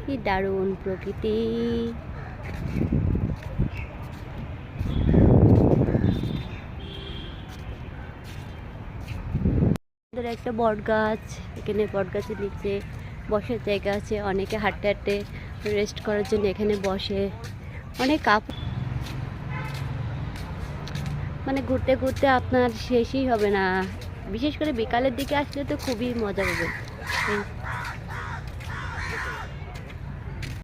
কি দারুণ প্রকৃতি। একটা বট গাছ, এখানে বট গাছের নিচে বসার জায়গা আছে, অনেকে হাঁটতে হাঁটতে রেস্ট করার জন্য এখানে বসে। অনেক মানে ঘুরতে ঘুরতে আপনার শেষই হবে না, বিশেষ করে বিকালের দিকে আসলে তো খুবই মজা পাবে।